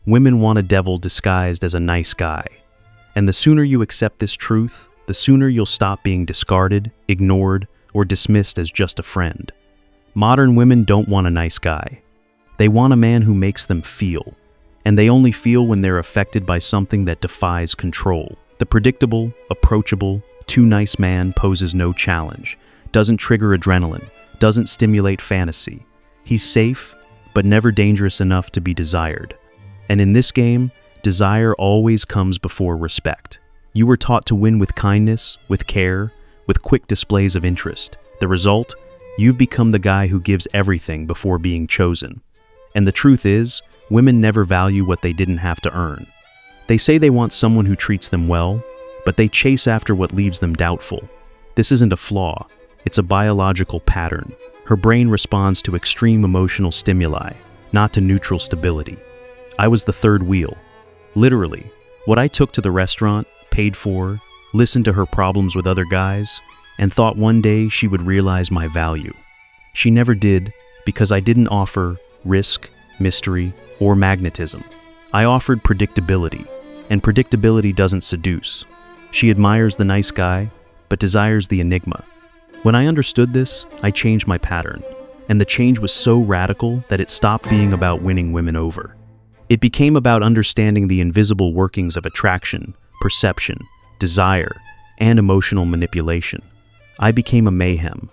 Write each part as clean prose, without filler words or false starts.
Women want a devil disguised as a nice guy. And the sooner you accept this truth, the sooner you'll stop being discarded, ignored, or dismissed as just a friend. Modern women don't want a nice guy. They want a man who makes them feel. And they only feel when they're affected by something that defies control. The predictable, approachable, too nice man poses no challenge, doesn't trigger adrenaline, doesn't stimulate fantasy. He's safe, but never dangerous enough to be desired. And in this game, desire always comes before respect. You were taught to win with kindness, with care, with quick displays of interest. The result? You've become the guy who gives everything before being chosen. And the truth is, women never value what they didn't have to earn. They say they want someone who treats them well, but they chase after what leaves them doubtful. This isn't a flaw, it's a biological pattern. Her brain responds to extreme emotional stimuli, not to neutral stability. I was the third wheel. Literally, what I took to the restaurant, paid for, listened to her problems with other guys, and thought one day she would realize my value. She never did, because I didn't offer risk, mystery, or magnetism. I offered predictability, and predictability doesn't seduce. She admires the nice guy, but desires the enigma. When I understood this, I changed my pattern, and the change was so radical that it stopped being about winning women over. It became about understanding the invisible workings of attraction, perception, desire, and emotional manipulation. I became a mayhem,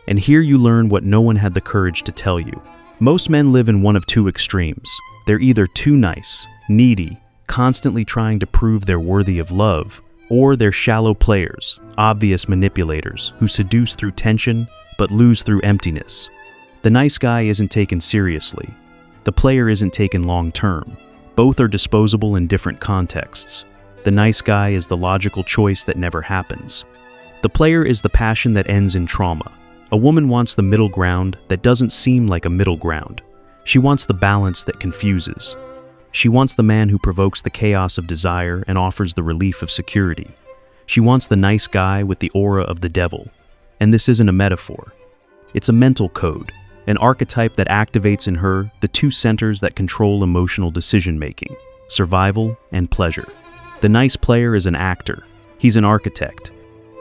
and here you learn what no one had the courage to tell you. Most men live in one of two extremes. They're either too nice, needy, constantly trying to prove they're worthy of love, or they're shallow players, obvious manipulators, who seduce through tension but lose through emptiness. The nice guy isn't taken seriously. The player isn't taken long-term. Both are disposable in different contexts. The nice guy is the logical choice that never happens. The player is the passion that ends in trauma. A woman wants the middle ground that doesn't seem like a middle ground. She wants the balance that confuses. She wants the man who provokes the chaos of desire and offers the relief of security. She wants the nice guy with the aura of the devil. And this isn't a metaphor. It's a mental code, an archetype that activates in her the two centers that control emotional decision-making, survival and pleasure. The nice player is an actor. He's an architect.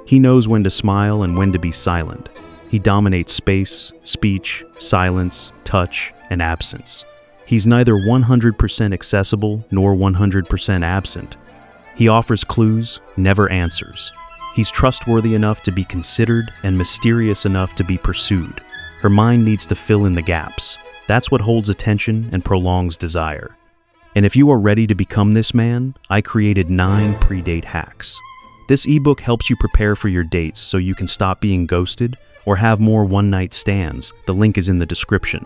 He knows when to smile and when to be silent. He dominates space, speech, silence, touch, and absence. He's neither 100% accessible nor 100% absent. He offers clues, never answers. He's trustworthy enough to be considered and mysterious enough to be pursued. Her mind needs to fill in the gaps. That's what holds attention and prolongs desire. And if you are ready to become this man, I created 9 pre-date hacks. This ebook helps you prepare for your dates so you can stop being ghosted or have more one-night stands. The link is in the description.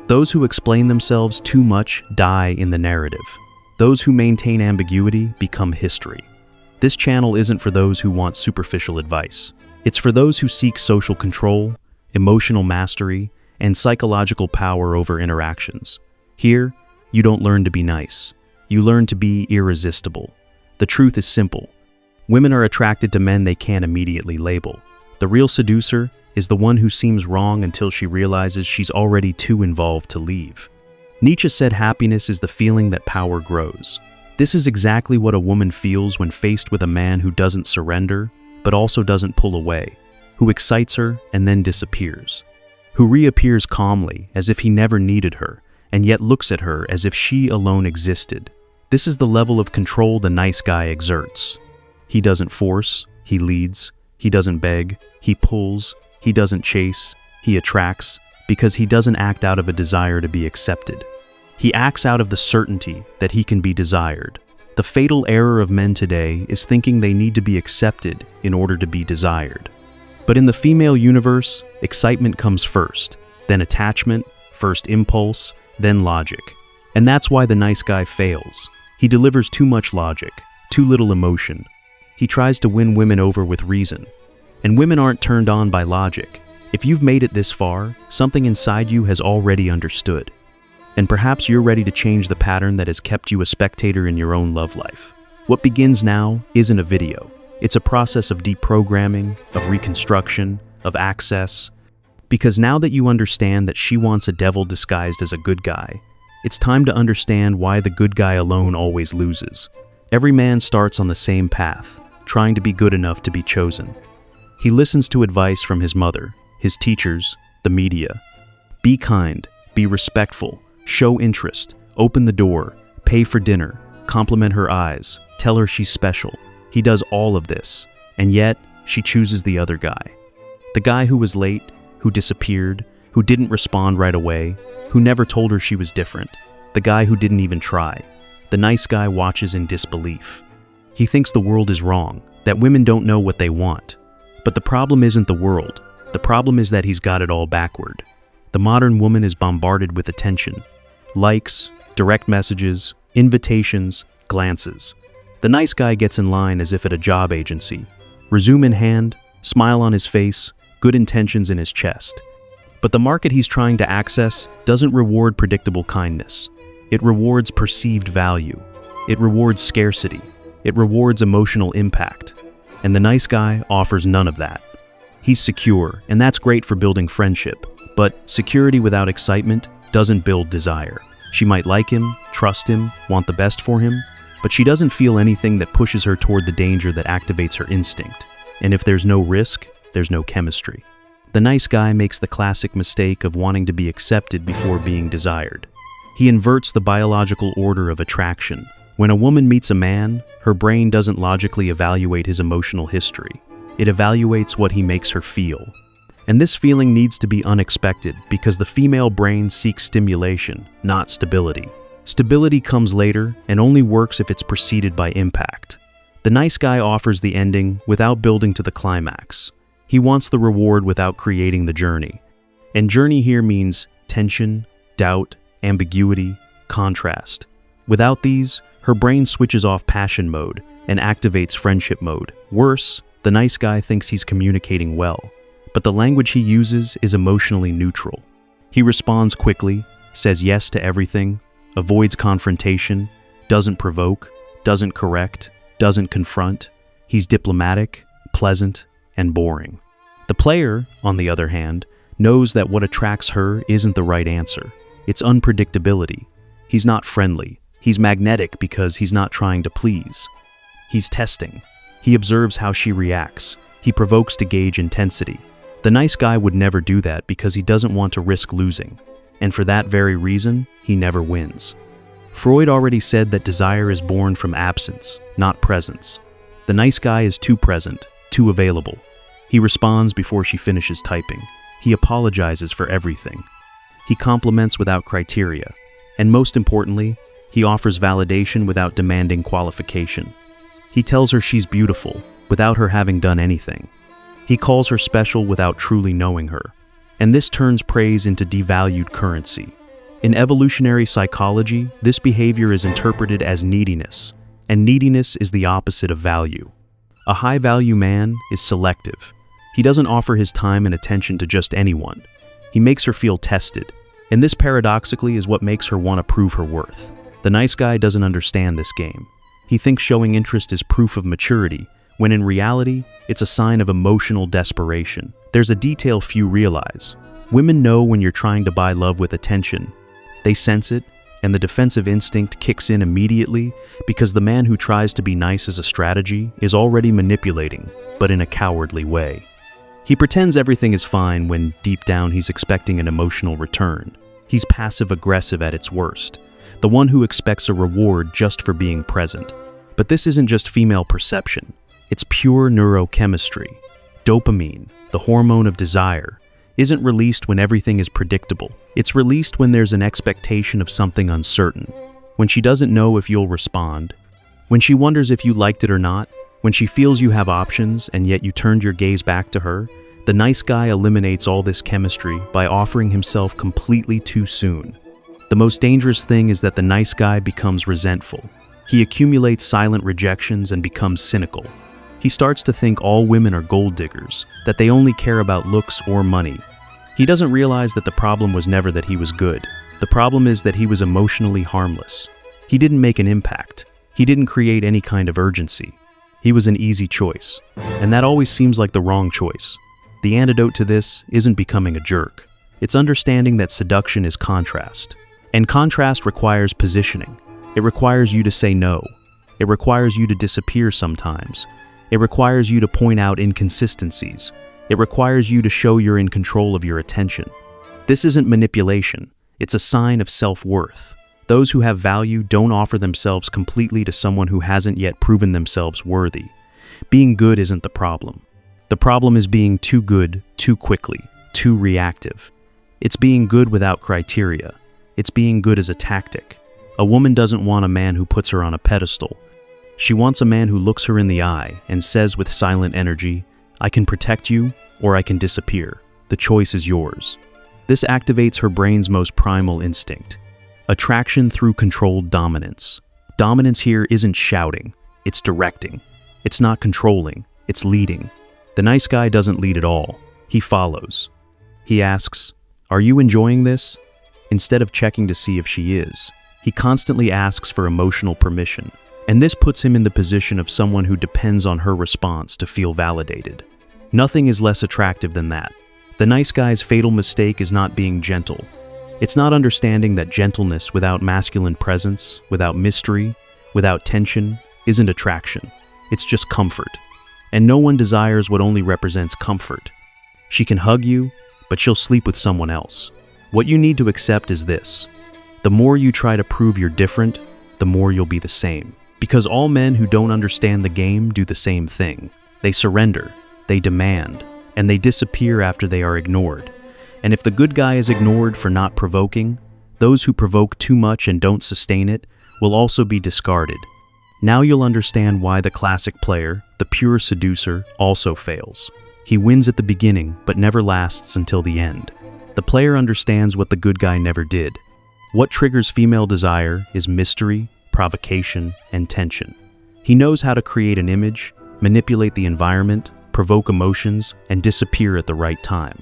Those who explain themselves too much die in the narrative. Those who maintain ambiguity become history. This channel isn't for those who want superficial advice. It's for those who seek social control, emotional mastery, and psychological power over interactions. Here, you don't learn to be nice. You learn to be irresistible. The truth is simple. Women are attracted to men they can't immediately label. The real seducer is the one who seems wrong until she realizes she's already too involved to leave. Nietzsche said happiness is the feeling that power grows. This is exactly what a woman feels when faced with a man who doesn't surrender, but also doesn't pull away, who excites her and then disappears, who reappears calmly as if he never needed her, and yet looks at her as if she alone existed. This is the level of control the nice guy exerts. He doesn't force, he leads. He doesn't beg, he pulls. He doesn't chase, he attracts, because he doesn't act out of a desire to be accepted. He acts out of the certainty that he can be desired. The fatal error of men today is thinking they need to be accepted in order to be desired. But in the female universe, excitement comes first, then attachment, first impulse, then logic. And that's why the nice guy fails. He delivers too much logic, too little emotion. He tries to win women over with reason. And women aren't turned on by logic. If you've made it this far, something inside you has already understood. And perhaps you're ready to change the pattern that has kept you a spectator in your own love life. What begins now isn't a video. It's a process of deprogramming, of reconstruction, of access. Because now that you understand that she wants a devil disguised as a good guy, It's time to understand why the good guy alone always loses. Every man starts on the same path, trying to be good enough to be chosen. He listens to advice from his mother, his teachers, the media. Be kind, be respectful, show interest, open the door, pay for dinner, compliment her eyes, tell her she's special. He does all of this, and yet she chooses the other guy. The guy who was late, who disappeared, who didn't respond right away, who never told her she was different. The guy who didn't even try. The nice guy watches in disbelief. He thinks the world is wrong, that women don't know what they want. But the problem isn't the world. The problem is that he's got it all backward. The modern woman is bombarded with attention. Likes, direct messages, invitations, glances. The nice guy gets in line as if at a job agency. Resume in hand, smile on his face, good intentions in his chest. But the market he's trying to access doesn't reward predictable kindness. It rewards perceived value. It rewards scarcity. It rewards emotional impact. And the nice guy offers none of that. He's secure, and that's great for building friendship. But security without excitement doesn't build desire. She might like him, trust him, want the best for him, but she doesn't feel anything that pushes her toward the danger that activates her instinct. And if there's no risk, there's no chemistry. The nice guy makes the classic mistake of wanting to be accepted before being desired. He inverts the biological order of attraction. When a woman meets a man, her brain doesn't logically evaluate his emotional history. It evaluates what he makes her feel. And this feeling needs to be unexpected because the female brain seeks stimulation, not stability. Stability comes later and only works if it's preceded by impact. The nice guy offers the ending without building to the climax. He wants the reward without creating the journey. And journey here means tension, doubt, ambiguity, contrast. Without these, her brain switches off passion mode and activates friendship mode. Worse, the nice guy thinks he's communicating well, but the language he uses is emotionally neutral. He responds quickly, says yes to everything, avoids confrontation, doesn't provoke, doesn't correct, doesn't confront. He's diplomatic, pleasant, and boring. The player, on the other hand, knows that what attracts her isn't the right answer. It's unpredictability. He's not friendly. He's magnetic because he's not trying to please. He's testing. He observes how she reacts. He provokes to gauge intensity. The nice guy would never do that because he doesn't want to risk losing. And for that very reason, he never wins. Freud already said that desire is born from absence, not presence. The nice guy is too present, too available. He responds before she finishes typing. He apologizes for everything. He compliments without criteria. And most importantly, he offers validation without demanding qualification. He tells her she's beautiful without her having done anything. He calls her special without truly knowing her. And this turns praise into devalued currency. In evolutionary psychology, this behavior is interpreted as neediness, and neediness is the opposite of value. A high-value man is selective. He doesn't offer his time and attention to just anyone. He makes her feel tested, and this paradoxically is what makes her want to prove her worth. The nice guy doesn't understand this game. He thinks showing interest is proof of maturity, when in reality, it's a sign of emotional desperation. There's a detail few realize. Women know when you're trying to buy love with attention. They sense it, and the defensive instinct kicks in immediately because the man who tries to be nice as a strategy is already manipulating, but in a cowardly way. He pretends everything is fine when deep down he's expecting an emotional return. He's passive-aggressive at its worst, the one who expects a reward just for being present. But this isn't just female perception. It's pure neurochemistry. Dopamine, the hormone of desire, isn't released when everything is predictable. It's released when there's an expectation of something uncertain, when she doesn't know if you'll respond, when she wonders if you liked it or not, when she feels you have options and yet you turned your gaze back to her. The nice guy eliminates all this chemistry by offering himself completely too soon. The most dangerous thing is that the nice guy becomes resentful. He accumulates silent rejections and becomes cynical. He starts to think all women are gold diggers, that they only care about looks or money. He doesn't realize that the problem was never that he was good. The problem is that he was emotionally harmless. He didn't make an impact. He didn't create any kind of urgency. He was an easy choice, and that always seems like the wrong choice. The antidote to this isn't becoming a jerk. It's understanding that seduction is contrast. And contrast requires positioning. It requires you to say no. It requires you to disappear sometimes. It requires you to point out inconsistencies. It requires you to show you're in control of your attention. This isn't manipulation. It's a sign of self-worth. Those who have value don't offer themselves completely to someone who hasn't yet proven themselves worthy. Being good isn't the problem. The problem is being too good, too quickly, too reactive. It's being good without criteria. It's being good as a tactic. A woman doesn't want a man who puts her on a pedestal. She wants a man who looks her in the eye and says with silent energy, "I can protect you, or I can disappear. The choice is yours." This activates her brain's most primal instinct. Attraction through controlled dominance. Dominance here isn't shouting, it's directing. It's not controlling, it's leading. The nice guy doesn't lead at all. He follows. He asks, "Are you enjoying this?" Instead of checking to see if she is. He constantly asks for emotional permission, and this puts him in the position of someone who depends on her response to feel validated. Nothing is less attractive than that. The nice guy's fatal mistake is not being gentle. It's not understanding that gentleness without masculine presence, without mystery, without tension, isn't attraction. It's just comfort. And no one desires what only represents comfort. She can hug you, but she'll sleep with someone else. What you need to accept is this. The more you try to prove you're different, the more you'll be the same. Because all men who don't understand the game do the same thing. They surrender, they demand, and they disappear after they are ignored. And if the good guy is ignored for not provoking, those who provoke too much and don't sustain it will also be discarded. Now you'll understand why the classic player, the pure seducer, also fails. He wins at the beginning, but never lasts until the end. The player understands what the good guy never did. What triggers female desire is mystery, provocation, and tension. He knows how to create an image, manipulate the environment, provoke emotions, and disappear at the right time.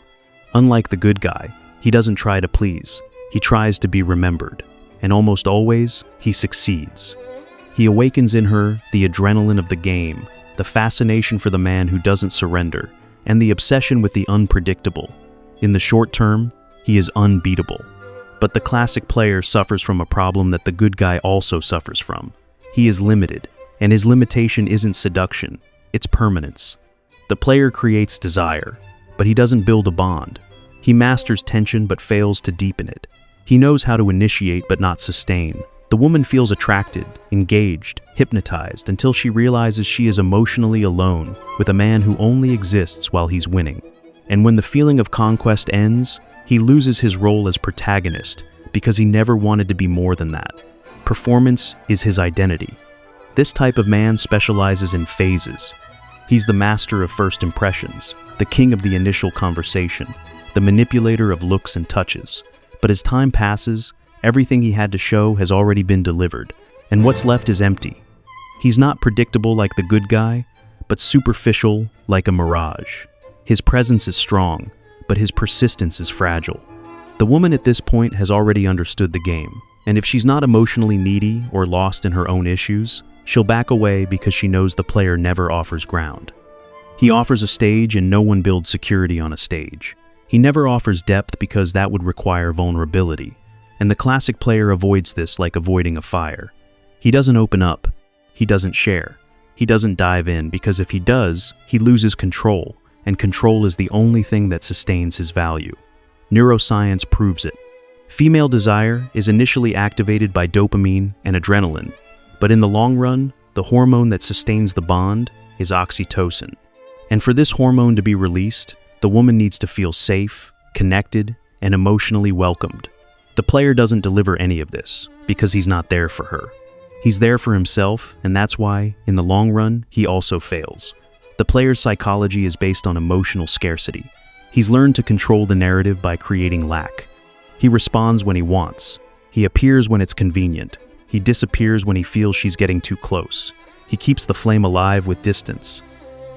Unlike the good guy, he doesn't try to please. He tries to be remembered, and almost always, he succeeds. He awakens in her the adrenaline of the game, the fascination for the man who doesn't surrender, and the obsession with the unpredictable. In the short term, he is unbeatable. But the classic player suffers from a problem that the good guy also suffers from. He is limited, and his limitation isn't seduction, it's permanence. The player creates desire, but he doesn't build a bond. He masters tension but fails to deepen it. He knows how to initiate but not sustain. The woman feels attracted, engaged, hypnotized until she realizes she is emotionally alone with a man who only exists while he's winning. And when the feeling of conquest ends, he loses his role as protagonist because he never wanted to be more than that. Performance is his identity. This type of man specializes in phases. He's the master of first impressions, the king of the initial conversation, the manipulator of looks and touches. But as time passes, everything he had to show has already been delivered, and what's left is empty. He's not predictable like the good guy, but superficial like a mirage. His presence is strong, but his persistence is fragile. The woman at this point has already understood the game, and if she's not emotionally needy or lost in her own issues, she'll back away because she knows the player never offers ground. He offers a stage and no one builds security on a stage. He never offers depth because that would require vulnerability, and the classic player avoids this like avoiding a fire. He doesn't open up. He doesn't share. He doesn't dive in because if he does, he loses control, and control is the only thing that sustains his value. Neuroscience proves it. Female desire is initially activated by dopamine and adrenaline, but in the long run, the hormone that sustains the bond is oxytocin. And for this hormone to be released, the woman needs to feel safe, connected, and emotionally welcomed. The player doesn't deliver any of this because he's not there for her. He's there for himself, and that's why, in the long run, he also fails. The player's psychology is based on emotional scarcity. He's learned to control the narrative by creating lack. He responds when he wants. He appears when it's convenient. He disappears when he feels she's getting too close. He keeps the flame alive with distance.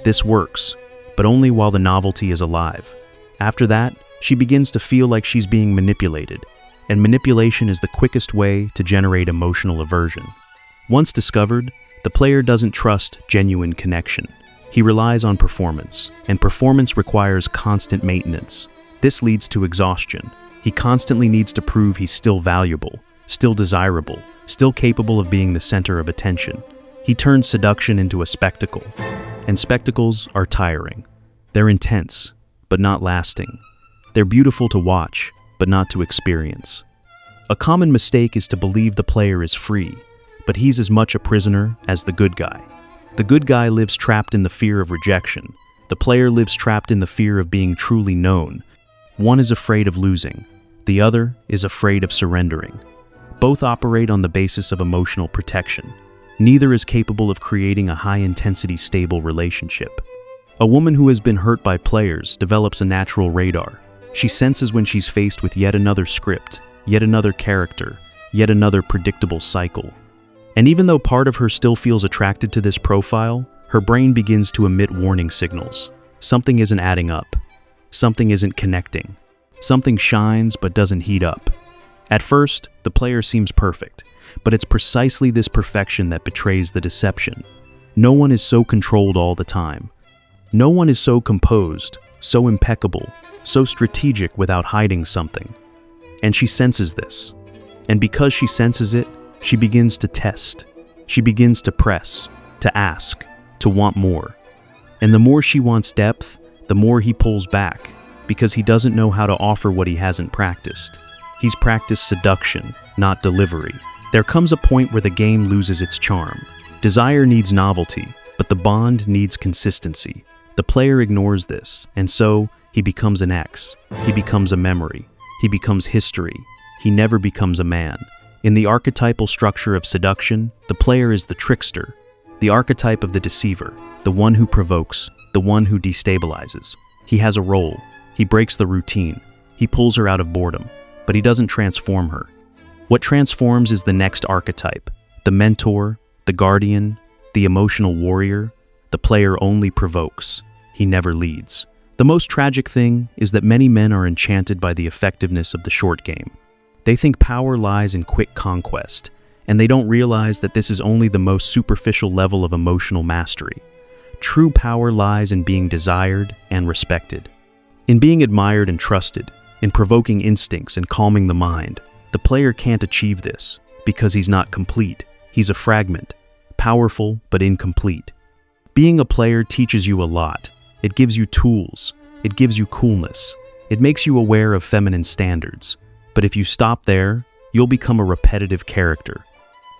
This works, but only while the novelty is alive. After that, she begins to feel like she's being manipulated, and manipulation is the quickest way to generate emotional aversion. Once discovered, the player doesn't trust genuine connection. He relies on performance, and performance requires constant maintenance. This leads to exhaustion. He He constantly needs to prove he's still valuable, still desirable, still capable of being the center of attention. He turns seduction into a spectacle. And spectacles are tiring. They're intense, but not lasting. They're beautiful to watch, but not to experience. A common mistake is to believe the player is free, but he's as much a prisoner as the good guy. The good guy lives trapped in the fear of rejection. The player lives trapped in the fear of being truly known. One is afraid of losing. The other is afraid of surrendering. Both operate on the basis of emotional protection. Neither is capable of creating a high-intensity, stable relationship. A woman who has been hurt by players develops a natural radar. She senses when she's faced with yet another script, yet another character, yet another predictable cycle. And even though part of her still feels attracted to this profile, her brain begins to emit warning signals. Something isn't adding up. Something isn't connecting. Something shines but doesn't heat up. At first, the player seems perfect, but it's precisely this perfection that betrays the deception. No one is so controlled all the time. No one is so composed, so impeccable, so strategic without hiding something. And she senses this. And because she senses it, she begins to test. She begins to press, to ask, to want more. And the more she wants depth, the more he pulls back, because he doesn't know how to offer what he hasn't practiced. He's practiced seduction, not delivery. There comes a point where the game loses its charm. Desire needs novelty, but the bond needs consistency. The player ignores this, and so he becomes an ex. He becomes a memory. He becomes history. He never becomes a man. In the archetypal structure of seduction, the player is the trickster, the archetype of the deceiver, the one who provokes, the one who destabilizes. He has a role. He breaks the routine. He pulls her out of boredom, but he doesn't transform her. What transforms is the next archetype, the mentor, the guardian, the emotional warrior. The player only provokes. He never leads. The most tragic thing is that many men are enchanted by the effectiveness of the short game. They think power lies in quick conquest, and they don't realize that this is only the most superficial level of emotional mastery. True power lies in being desired and respected, in being admired and trusted, in provoking instincts and calming the mind. The player can't achieve this because he's not complete. He's a fragment, powerful but incomplete. Being a player teaches you a lot. It gives you tools. It gives you coolness. It makes you aware of feminine standards. But if you stop there, you'll become a repetitive character.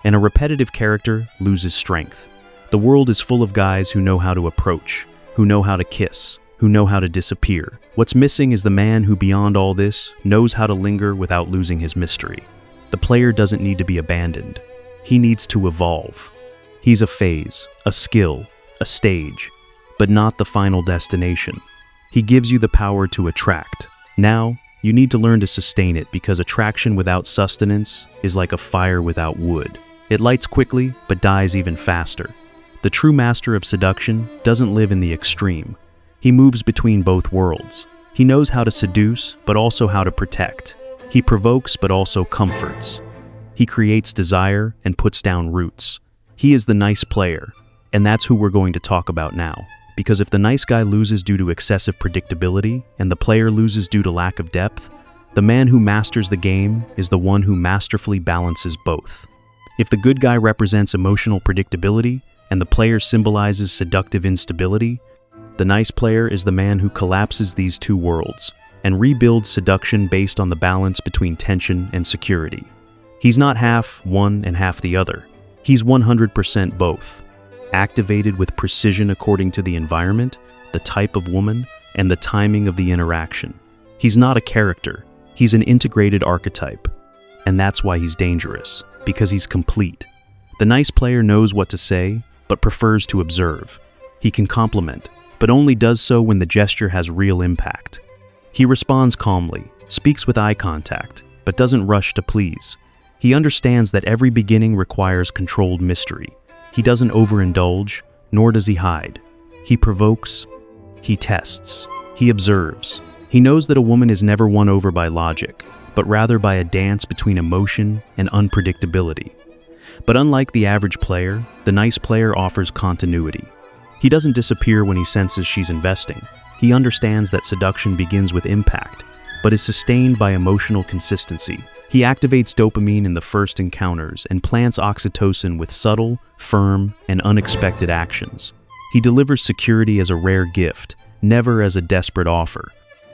And a repetitive character loses strength. The world is full of guys who know how to approach, who know how to kiss, who know how to disappear. What's missing is the man who, beyond all this, knows how to linger without losing his mystery. The player doesn't need to be abandoned. He needs to evolve. He's a phase, a skill, a stage, but not the final destination. He gives you the power to attract. Now, you need to learn to sustain it, because attraction without sustenance is like a fire without wood. It lights quickly, but dies even faster. The true master of seduction doesn't live in the extreme. He moves between both worlds. He knows how to seduce, but also how to protect. He provokes, but also comforts. He creates desire and puts down roots. He is the nice player, and that's who we're going to talk about now. Because if the nice guy loses due to excessive predictability, and the player loses due to lack of depth, the man who masters the game is the one who masterfully balances both. If the good guy represents emotional predictability, and the player symbolizes seductive instability, the nice player is the man who collapses these two worlds, and rebuilds seduction based on the balance between tension and security. He's not half one and half the other. He's 100% both. Activated with precision according to the environment, the type of woman, and the timing of the interaction. He's not a character, he's an integrated archetype. And that's why he's dangerous, because he's complete. The nice player knows what to say, but prefers to observe. He can compliment, but only does so when the gesture has real impact. He responds calmly, speaks with eye contact, but doesn't rush to please. He understands that every beginning requires controlled mystery. He doesn't overindulge, nor does he hide. He provokes, he tests, he observes. He knows that a woman is never won over by logic, but rather by a dance between emotion and unpredictability. But unlike the average player, the nice player offers continuity. He doesn't disappear when he senses she's investing. He understands that seduction begins with impact, but is sustained by emotional consistency. He activates dopamine in the first encounters and plants oxytocin with subtle, firm, and unexpected actions. He delivers security as a rare gift, never as a desperate offer.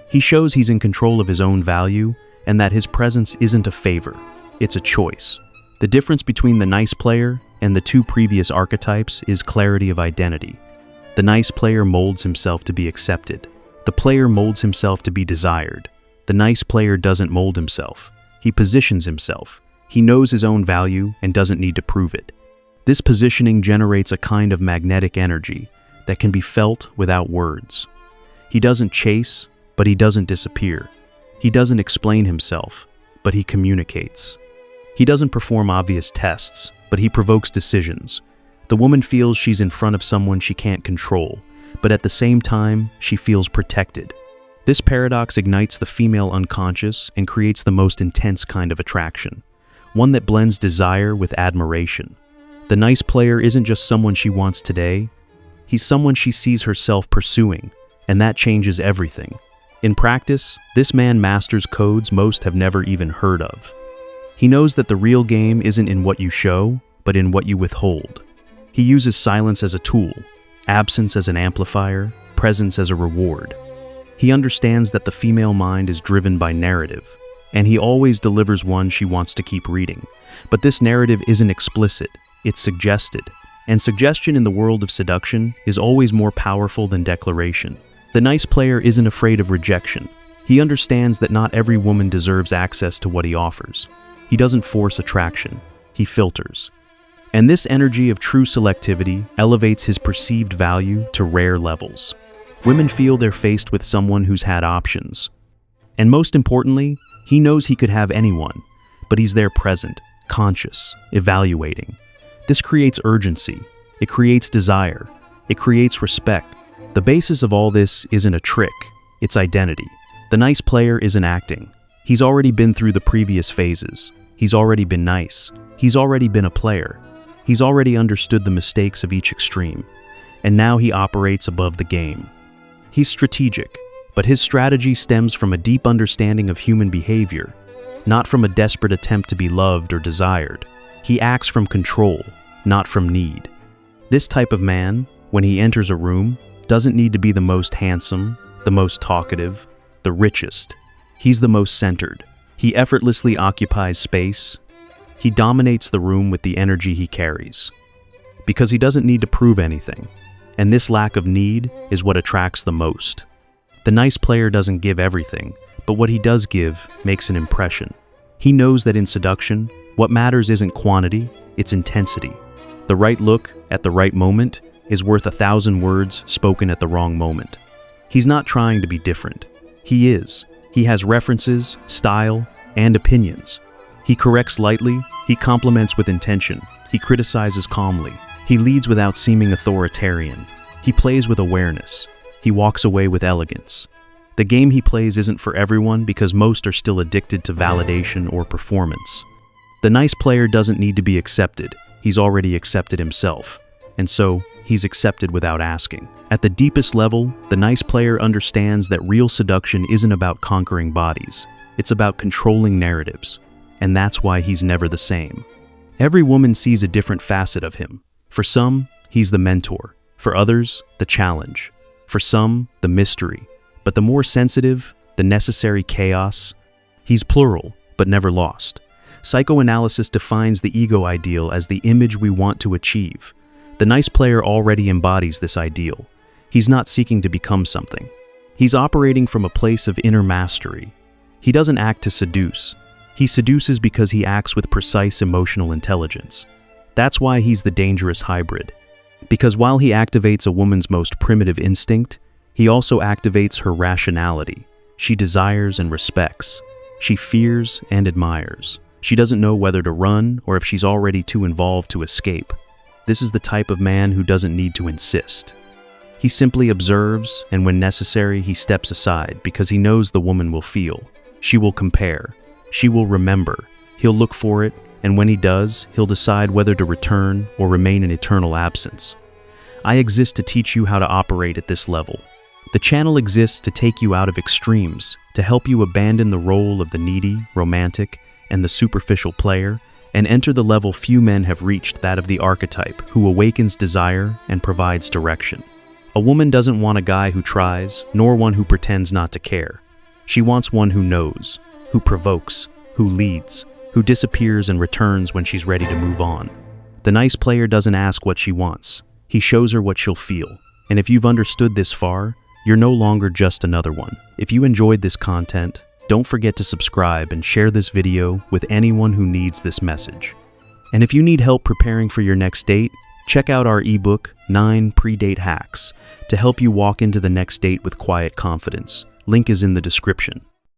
He shows he's in control of his own value and that his presence isn't a favor, it's a choice. The difference between the nice player and the two previous archetypes is clarity of identity. The nice player molds himself to be accepted. The player molds himself to be desired. The nice player doesn't mold himself. He positions himself. He knows his own value and doesn't need to prove it. This positioning generates a kind of magnetic energy that can be felt without words. He doesn't chase, but he doesn't disappear. He doesn't explain himself, but he communicates. He doesn't perform obvious tests, but he provokes decisions. The woman feels she's in front of someone she can't control, but at the same time, she feels protected. This paradox ignites the female unconscious and creates the most intense kind of attraction, one that blends desire with admiration. The nice player isn't just someone she wants today, he's someone she sees herself pursuing, and that changes everything. In practice, this man masters codes most have never even heard of. He knows that the real game isn't in what you show, but in what you withhold. He uses silence as a tool, absence as an amplifier, presence as a reward. He understands that the female mind is driven by narrative, and he always delivers one she wants to keep reading. But this narrative isn't explicit, it's suggested. And suggestion in the world of seduction is always more powerful than declaration. The nice player isn't afraid of rejection. He understands that not every woman deserves access to what he offers. He doesn't force attraction, he filters. And this energy of true selectivity elevates his perceived value to rare levels. Women feel they're faced with someone who's had options. And most importantly, he knows he could have anyone, but he's there present, conscious, evaluating. This creates urgency, it creates desire, it creates respect. The basis of all this isn't a trick, it's identity. The nice player isn't acting. He's already been through the previous phases. He's already been nice. He's already been a player. He's already understood the mistakes of each extreme. And now he operates above the game. He's strategic, but his strategy stems from a deep understanding of human behavior, not from a desperate attempt to be loved or desired. He acts from control, not from need. This type of man, when he enters a room, doesn't need to be the most handsome, the most talkative, the richest. He's the most centered. He effortlessly occupies space. He dominates the room with the energy he carries. Because he doesn't need to prove anything. And this lack of need is what attracts the most. The nice player doesn't give everything, but what he does give makes an impression. He knows that in seduction, what matters isn't quantity, it's intensity. The right look at the right moment is worth 1,000 words spoken at the wrong moment. He's not trying to be different. He is. He has references, style, and opinions. He corrects lightly, he compliments with intention, he criticizes calmly, he leads without seeming authoritarian, he plays with awareness, he walks away with elegance. The game he plays isn't for everyone because most are still addicted to validation or performance. The nice player doesn't need to be accepted, he's already accepted himself, and so he's accepted without asking. At the deepest level, the nice player understands that real seduction isn't about conquering bodies, it's about controlling narratives. And that's why he's never the same. Every woman sees a different facet of him. For some, he's the mentor. For others, the challenge. For some, the mystery. But the more sensitive, the necessary chaos. He's plural, but never lost. Psychoanalysis defines the ego ideal as the image we want to achieve. The nice player already embodies this ideal. He's not seeking to become something. He's operating from a place of inner mastery. He doesn't act to seduce. He seduces because he acts with precise emotional intelligence. That's why he's the dangerous hybrid. Because while he activates a woman's most primitive instinct, he also activates her rationality. She desires and respects. She fears and admires. She doesn't know whether to run or if she's already too involved to escape. This is the type of man who doesn't need to insist. He simply observes, and when necessary, he steps aside because he knows the woman will feel. She will compare. She will remember. He'll look for it, and when he does, he'll decide whether to return or remain in eternal absence. I exist to teach you how to operate at this level. The channel exists to take you out of extremes, to help you abandon the role of the needy, romantic, and the superficial player, and enter the level few men have reached, that of the archetype, who awakens desire and provides direction. A woman doesn't want a guy who tries, nor one who pretends not to care. She wants one who knows, who provokes, who leads, who disappears and returns when she's ready to move on. The nice player doesn't ask what she wants. He shows her what she'll feel. And if you've understood this far, you're no longer just another one. If you enjoyed this content, don't forget to subscribe and share this video with anyone who needs this message. And if you need help preparing for your next date, check out our ebook, 9 Pre-Date Hacks, to help you walk into the next date with quiet confidence. Link is in the description.